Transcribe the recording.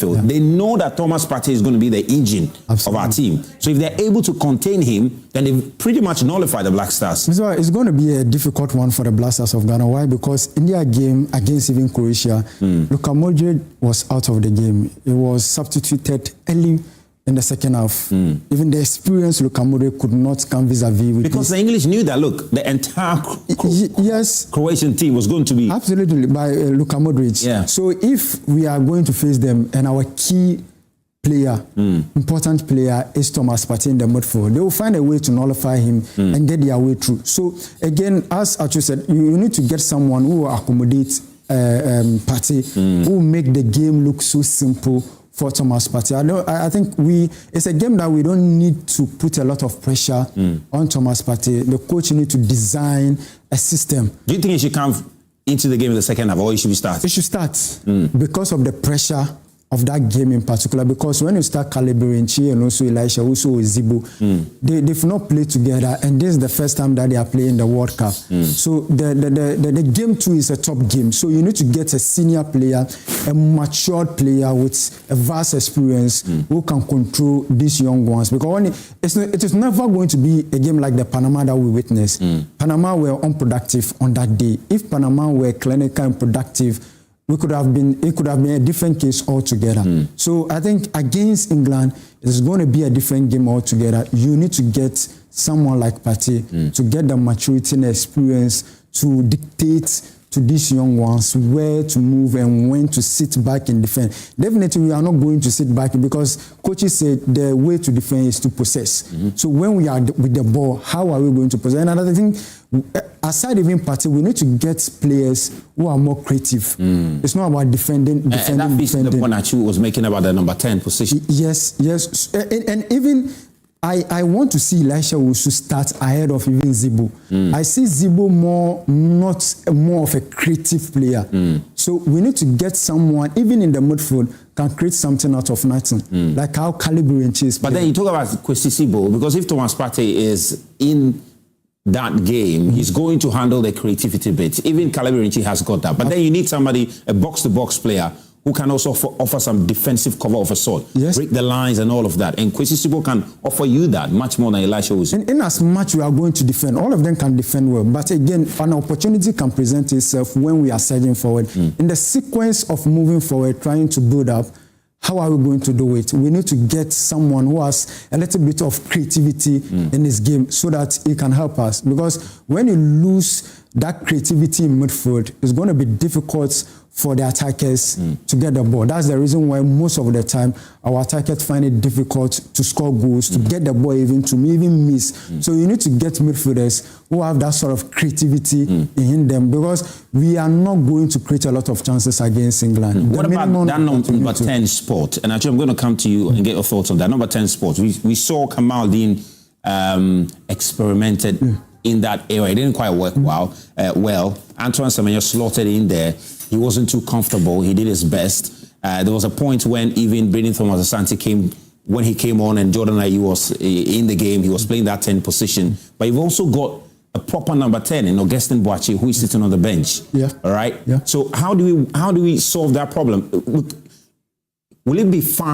Yeah. They know that Thomas Partey is going to be the engine of our team. So if they're able to contain him, then they've pretty much nullified the Black Stars. So it's going to be a difficult one for the Black Stars of Ghana. Why? Because in their game against even Croatia, Luka Modric was out of the game. He was substituted early in the second half. Even the experienced Luka Modric could not come vis-a-vis. Because the English knew that, look, the entire Croatian team was going to be... Absolutely, by Luka Modric. Yeah. So if we are going to face them and our key player, important player, is Thomas Partey in the midfield, they will find a way to nullify him and get their way through. So again, as Archie said, you need to get someone who will accommodate Partey, who will make the game look so simple for Thomas Partey. I think it's a game that we don't need to put a lot of pressure on Thomas Partey. The coach needs to design a system. Do you think he should come into the game in the second half, or he should start? He should start because of the pressure of that game in particular, because when you start calibrating and also Elisha, also Zibo, they've not played together, and this is the first time that they are playing the World Cup. So the game 2 is a top game. So you need to get a senior player, a matured player with a vast experience who can control these young ones. Because it is never going to be a game like the Panama that we witnessed. Panama were unproductive on that day. If Panama were clinical and productive, it could have been a different case altogether. So I think against England, it's going to be a different game altogether. You need to get someone like Partey to get the maturity and experience to dictate to these young ones where to move and when to sit back and defend. Definitely, we are not going to sit back because coaches said the way to defend is to possess. So when we are with the ball, how are we going to possess? And another thing, aside even Partey, we need to get players who are more creative. It's not about defending. And that fits the point that you was making about the number 10 position. Yes. And even I want to see Elisha Owusu start ahead of even Zibo. I see Zibo more of a creative player. So we need to get someone, even in the midfield, can create something out of nothing. Like how Calibre is. But then you talk about Kwesi Zibo, because if Thomas Partey is in that game, he's going to handle the creativity bit. Even Calibre has got that. But then you need somebody, a box-to-box player, who can also offer some defensive cover of a sort, break the lines and all of that. And Kwesi Zibo can offer you that much more than Elisha Owusu. In as much we are going to defend, all of them can defend well. But again, an opportunity can present itself when we are surging forward. In the sequence of moving forward, trying to build up, how are we going to do it? We need to get someone who has a little bit of creativity in his game so that he can help us. Because when you lose that creativity in midfield, it's going to be difficult for the attackers to get the ball. That's the reason why most of the time our attackers find it difficult to score goals, to get the ball even miss. So you need to get midfielders who have that sort of creativity in them, because we are not going to create a lot of chances against England. What about that number 10 spot? And actually I'm going to come to you and get your thoughts on that. Number 10 spot. We saw Kamaldeen experimented in that area. It didn't quite work well. Antoine Semenyo slotted in there. He wasn't too comfortable. He did his best. There was a point when even Brendan Thomas Asante came on, and Jordan Ayew was in the game. He was playing that 10 position. But you've also got a proper number 10 in Augustin Boachi, who is sitting on the bench. All right. So how do we solve that problem? Will it be fine?